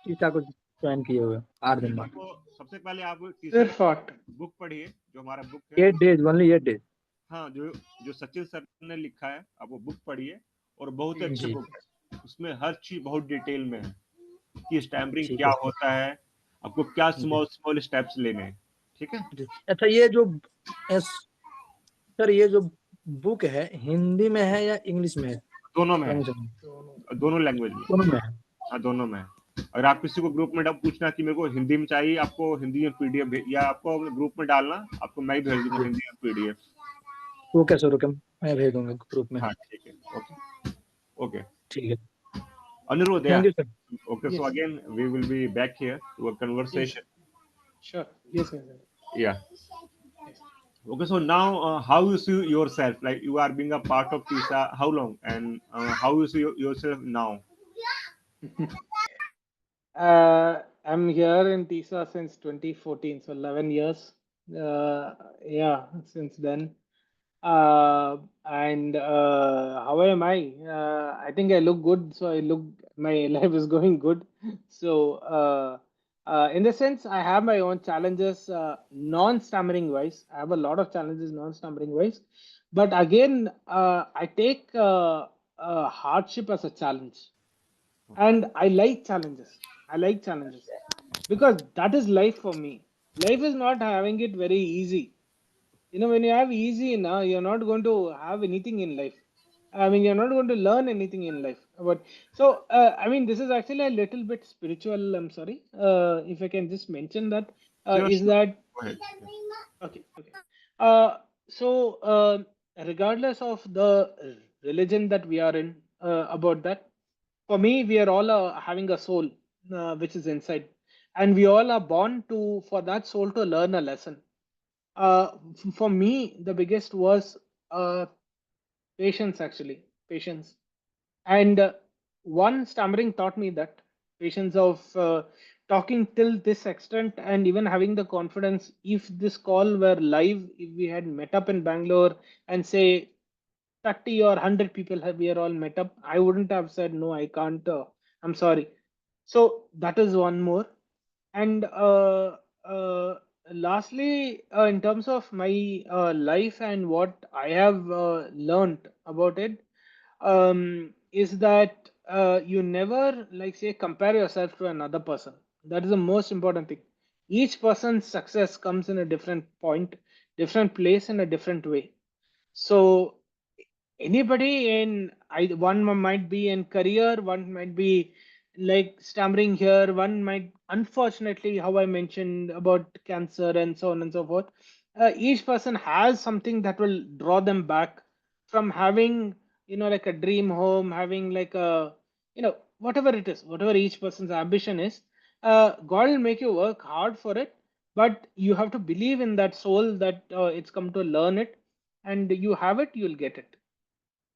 टीटा को ज्वाइन किए हुए, 8 दिन बाद। आपको सबसे पहले आप टीचर सिर्फ आठ। बुक पढ़िए, जो हमारा बुक है 8 days, ओनली 8 days। हाँ जो जो सचिन सर ने लिखा है, आप वो बुक पढ़िए, और बहुत ही अच्छी जी। बुक है। उसमें हर चीज बहुत डिटेल में है कि स्टैम्परिंग ठीक क्या है सर। होता है, आपको क्या जी स्मॉल स्मॉल स्टेप्स लेने हैं। ठीक है। जी। अच्छा, ये जो सर, ये जो बुक है हिंदी में है या इंग्लिश में है? दोनों में थोड़ा है, मुझे दोनों। दोनों लैंग्वेज दोनों में। में है। हाँ दोनों में है। अगर आप किसी को ग्रुप में पूछना कि मेरे को हिंदी में चाहिए, आपको हिंदी में पीडीएफ, या आपको अपने ग्रुप में डालना, आपको मैं ही भेज दूंगा जी। हिंदी में पीडीएफ। ओके सर, ओके, मैं भेज दूंगा ग्रुप में। हाँ ठीक है, ओके ओके। ठीक है। Anirudh, thank yeah. You sir. Okay, so Yes, again, we will be back here to a yes, conversation. sure. Yes, Gajendra. Yeah. Yes. Okay, so now how you see yourself? Like you are being a part of TISA, how long? And how you see yourself now? I'm here in TISA since 2014, so 11 years. Yeah, since then. And how am I? I think I look good, so I look, my life is going good. So, in the sense, I have my own challenges, non-stammering wise. I have a lot of challenges, non-stammering wise. But again, I take hardship as a challenge, and I like challenges. I like challenges because that is life for me. Life is not having it very easy. When you have easy now, you're not going to have anything in life. I mean, you're not going to learn anything in life. But so, I mean, this is actually a little bit spiritual. I'm sorry, if I can just mention that. Sure, Is sure. that Go ahead. okay? Okay. So, regardless of the religion that we are in, about that, for me, we are all having a soul which is inside, and we all are born to for that soul to learn a lesson. For me, the biggest was uh, patience, actually. Patience. And one stammering taught me that patience of talking till this extent and even having the confidence. If this call were live, if we had met up in Bangalore and say 30 or 100 people have we are all met up, I wouldn't have said no, I can't, I'm sorry. So that is one more. And uh, lastly, in terms of my life and what I have learned about it, is that you never, like, say, compare yourself to another person. That is the most important thing. Each person's success comes in a different point, different place, in a different way. So anybody in one might be in career, one might be like stammering here, one might, unfortunately, how I mentioned about cancer and so on and so forth. Each person has something that will draw them back from having like a dream home, having like a, whatever it is, whatever each person's ambition is, God will make you work hard for it, but you have to believe in that soul that it's come to learn it, and you have it, you'll get it.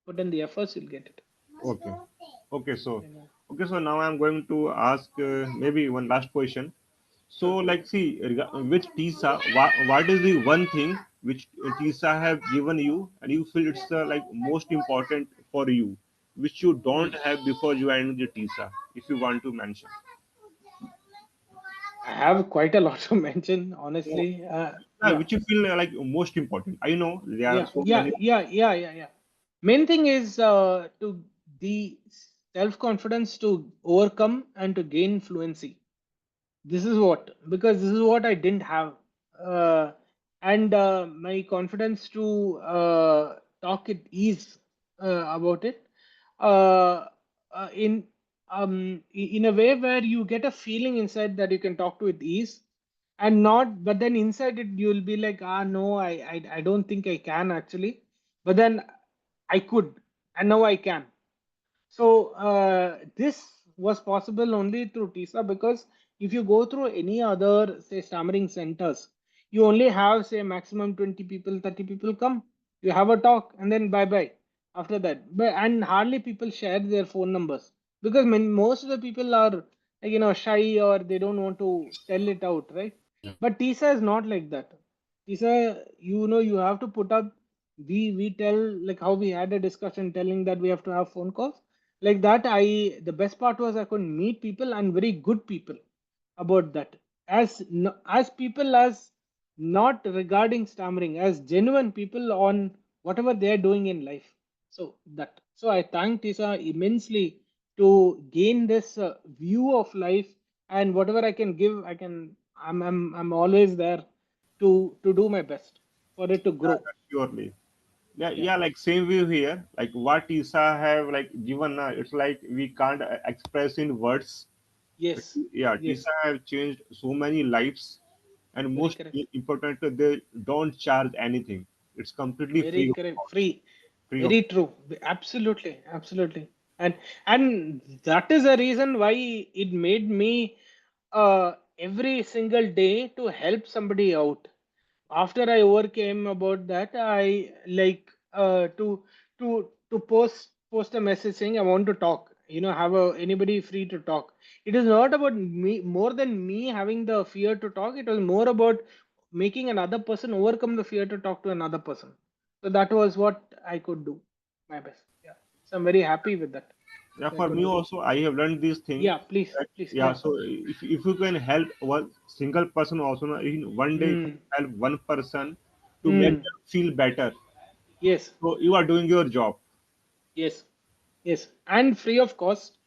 Put in the efforts, you'll get it. Okay. Okay. So, You know. okay. So now I'm going to ask maybe one last question. So, Sure. like, see, which TISA, what is the one thing which TISA have given you, and you feel it's like most important for you, which you don't Hmm. have before you joining the TISA, if you want to mention. I have quite a lot to mention, So, honestly. yeah, Yeah. which you feel like most important. I know there are Yeah, so yeah, many. yeah, yeah, yeah, yeah. Main thing is to the self confidence to overcome and to gain fluency. This is what, because this is what I didn't have, and my confidence to talk at ease about it, uh, in in a way where you get a feeling inside that you can talk to with ease, and not, but then inside it you'll be like, ah, no, I don't think I can actually, but then I could, and now I can. So this was possible only through TISA, because if you go through any other, say, stammering centers, you only have, say, maximum 20 people, 30 people come, you have a talk, and then bye bye after that. But and hardly people share their phone numbers, because most of the people are, like, shy, or they don't want to tell it out, right? But TISA is not like that. TISA, you have to put up. We tell, like how we had a discussion telling that we have to have phone calls like that. The best part was I could meet people, and very good people, about that, as people, as not regarding stammering, as genuine people on whatever they are doing in life. So I thank Tisa immensely to gain this view of life, and whatever I can give, I'm always there to do my best for it to grow. Yeah, surely. Yeah, Yeah. yeah, like same view here. Like what ISA have like given, it's like we can't express in words. But Yes. yeah, Yes. TISA have changed so many lives, and Very most correct. important, they don't charge anything. It's completely Very free of correct. cost. Free. Free of Very true. Absolutely. Absolutely. And that is the reason why it made me every single day to help somebody out. After I overcame about that, I like to post a message saying I want to talk. Have anybody free to talk. It is not about me, more than me having the fear to talk. It was more about making another person overcome the fear to talk to another person. So that was what I could do, my best. Yeah. So I'm very happy with that. Yeah, I for could me do. also, I have learned this thing. Yeah. Please. That, Please. yeah, Yeah. so if you can help one single person also, in one day, if you Hmm. help one person to make Hmm. them feel better, Yes. so you are doing your job. Yes. Yes, and free of cost,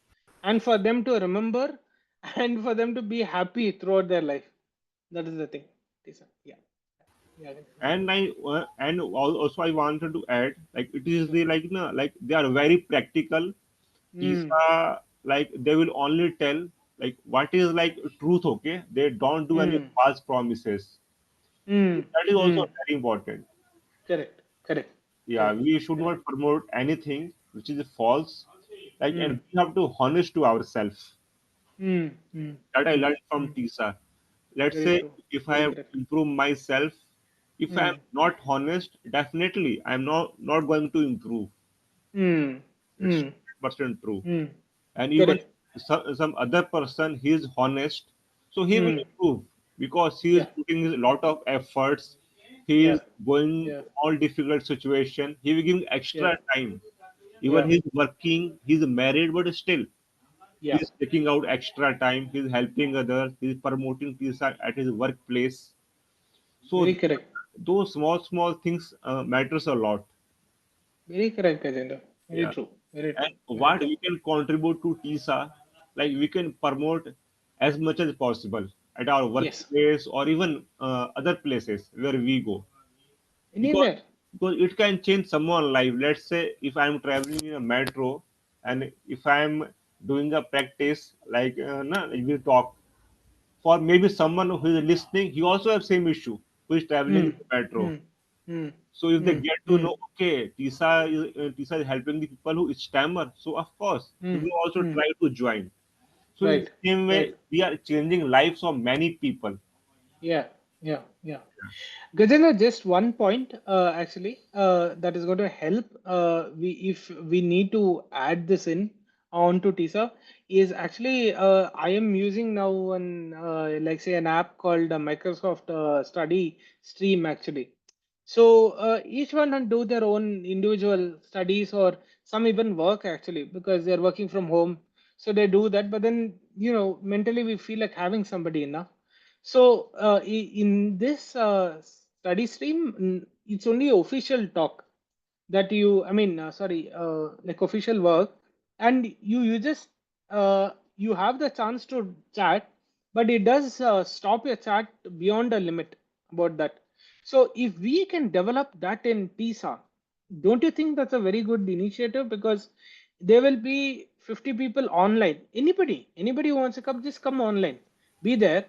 and for them to remember, and for them to be happy throughout their life. That is the thing. Lisa. Yeah, yeah, Gajendra. And also I wanted to add, like it is Sure. the like like they are very practical. Hmm. TISA, like they will only tell like what is like truth. Okay, they don't do any Hmm. false promises. Hmm. That is also Hmm. very important. Correct. Correct. Yeah, Correct. we should Correct. not promote anything which is false. Like, Hmm. and we have to honest to ourselves. Hmm. Hmm. That I Hmm. learned from Hmm. TISA. Let's Very say true. if I Very have correct. improved myself, if I am Hmm. not honest, definitely I am not going to improve. Hmm. It's Hmm. 100% true. Hmm. And even Correct. some other person he is honest, so he will Hmm. improve because he is Yeah. putting a lot of efforts. He Yeah. is going Yeah. all difficult situation. He will give Yeah. extra time. Even Yeah. he's working, he's married, but still Yeah. he's taking out extra time. He's helping others. He's promoting peace at his workplace. So Very correct. those small things matters a lot. Very correct, Gajendra. Very Yeah. true. Very And true. Very what true. we can contribute to TISA, like we can promote as much as possible at our Yes. workplace or even other places where we go, because Anywhere. it can change someone's life. Let's say if I'm traveling in a metro and if I'm doing a practice like we talk, for maybe someone who is listening, he also have same issue who is traveling in Hmm. the metro. Hmm. Hmm. So if they Hmm. get to Hmm. know, okay, Tisa is helping the people who stammer, so of course Hmm. he will also Hmm. try to join. So in the Right. same Right. way, we are changing lives of many people. Yeah. Yeah. Yeah. Gajendra, just one point actually that is going to help. We if we need to add this in onto TISA is actually I am using now an like say an app called Microsoft Study Stream actually. So each one can do their own individual studies or some even work actually because they're working from home. So they do that, but then mentally we feel like having somebody enough. So in this study stream, it's only official talk that sorry, like official work, and you just you have the chance to chat, but it does stop your chat beyond a limit about that. So if we can develop that in TISA, don't you think that's a very good initiative? Because there will be 50 people online. Anybody who wants to come, just come online, be there,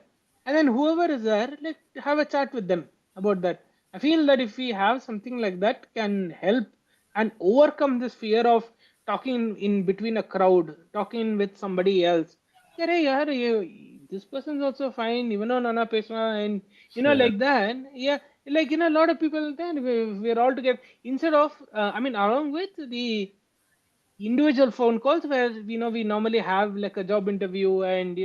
and then whoever is there, like have a chat with them about that. I feel that if we have something like that, can help and overcome this fear of talking in between a crowd, talking with somebody else. अरे यार ये this person is also fine, even on Nana Pesma, and Yeah, like that. Yeah, like a lot of people then we're all together instead of along with the individual phone calls where we normally have like a job interview and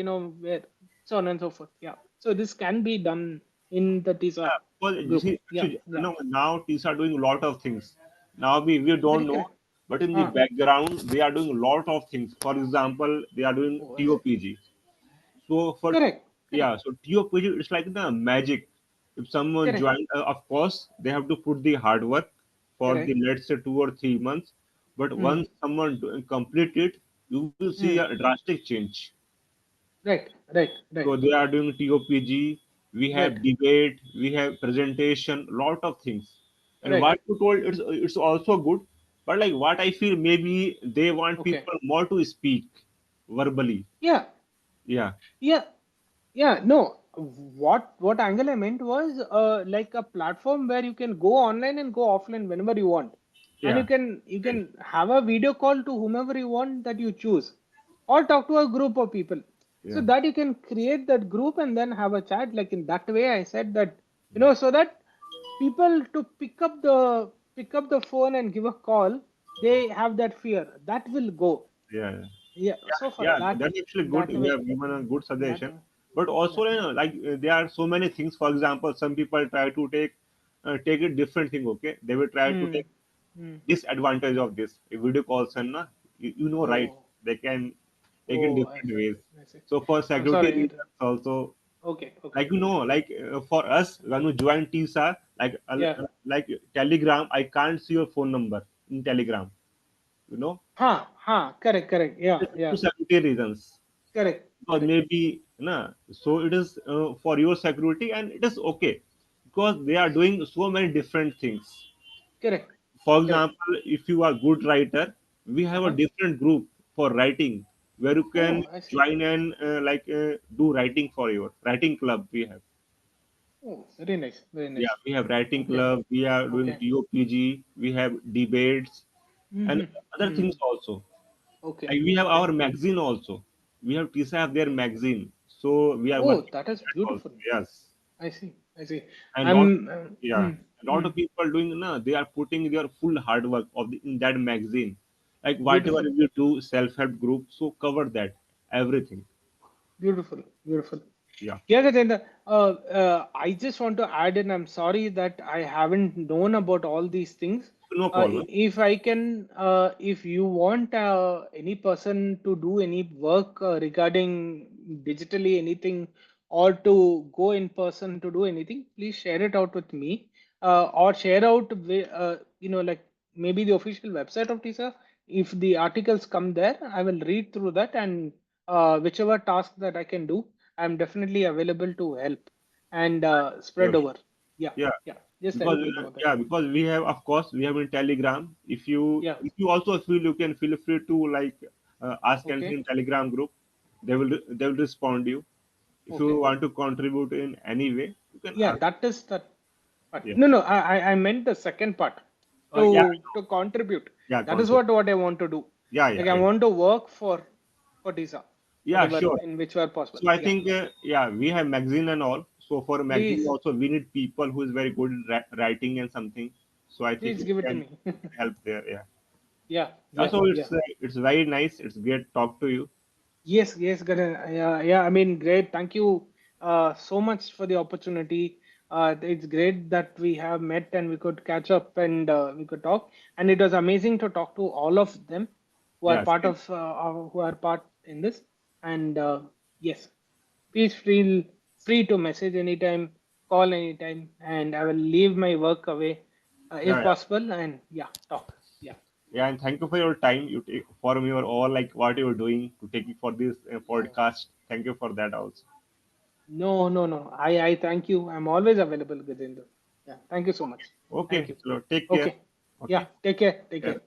where so on and so forth. Yeah, so this can be done in the TISA well, you group. see, Yeah, actually, yeah, now teams are doing a lot of things. Now we don't correct, know, correct. but in the Ah, background, they are doing a lot of things. For example, they are doing oh, I see. TOPG. So for Correct, correct, yeah, so TOPG it's like the magic. If someone correct, joined, of course, they have to put the hard work for the correct. let's say 2 or 3 months. But Hmm, once someone complete it, you will see a hmm. drastic change. Right, right, right, So they are doing TOPG, we right, have debate, we have presentation, lot of things. And right. what you told, it's also good. But like what I feel, maybe they want Okay. people more to speak verbally. Yeah, Yeah, yeah. Yeah, no. What angle I meant was like a platform where you can go online and go offline whenever you want, and yeah, you right. can have a video call to whomever you want that you choose, or talk to a group of people, so Yeah, that you can create that group and then have a chat. Like in that way, I said that so that people to pick up the phone and give a call, they have that fear that will go. yeah, yeah. Yeah. So for Yeah, that that's actually good. that You way, have given a good that suggestion. way, But also, yeah. like there are so many things. For example, some people try to take a different thing. Okay, they will try to Hmm. take Hmm. disadvantage of this video calls and na, right, Oh, they can take in oh, I different see. ways. I see. So for I'm security sorry. reasons also, Okay, okay, like okay. like for us when we join TISA, Yeah. like Telegram, I can't see your phone number in Telegram, you know, Huh, huh. Correct, correct. Yeah, for yeah. security reasons. Correct, Or correct, maybe so it is for your security and it is okay because they are doing so many different things. correct, For correct. example, if you are good writer, we have a Uh-huh. different group for writing where you can Oh, I see. join and do writing for your writing club. We have, Oh, very nice, very yeah, nice. we have writing Okay, club. We are doing okay. TOPG. We have debates and Mm-hmm. other things Mm. also. Okay, Like we have okay. our magazine also. We have TISA have their magazine, so we are Oh, working that is on that also. beautiful. Yes. I see, I see. And lot I'm, yeah, a lot mm. of people doing they are putting their full hard work in that magazine, like whatever Beautiful. you do self-help group, so cover that everything. Beautiful, beautiful. Yeah, Yeah, Gajendra, I just want to add in, I'm sorry that I haven't known about all these things. no problem. If I can, if you want any person to do any work regarding digitally anything or to go in person to do anything, please share it out with me or share out, like maybe the official website of TISA. If the articles come there, I will read through that and whichever task that I can do, I'm definitely available to help and spread Sure. over. Yeah, Yeah, yeah. Just because help me over that. yeah, because we have, of course, we have in Telegram. If you Yeah. also feel, you can feel free to like ask anything Okay. in Telegram group. They will respond you. If you Okay. want to contribute in any way, you can Yeah, ask. that is that. But Yeah. no, I meant the second part, Yeah. to contribute. Yeah. That is Concept. what I want to do. Yeah. Like Yeah. I want to work for TISA, Yeah. whatever Sure. in which way possible. So I Yeah, think, yeah, we have magazine and all. So for magazine please, also, we need people who is very good in writing and something. So I think please it give it to can me. help there. Yeah. Yeah, yeah, Also, yeah. it's very nice. It's great talk to you. Yes, yes, Ganesh. Yeah, yeah. I mean, great. Thank you so much for the opportunity. It's great that we have met and we could catch up and we could talk. And it was amazing to talk to all of them who are Yeah. part Same. of who are part in this. And yes, please feel free to message anytime, call anytime, and I will leave my work away Yeah. if Yeah. possible. And yeah, talk. Yeah. Yeah. And thank you for your time. You take for your all like what you're doing to take it for this No, podcast. Thank you for that also. no. I thank you. I'm always available, Gajendra. Yeah, thank you so much. Okay. Thank you. So take care. Okay. Yeah, Okay. take care. Take Yeah. care.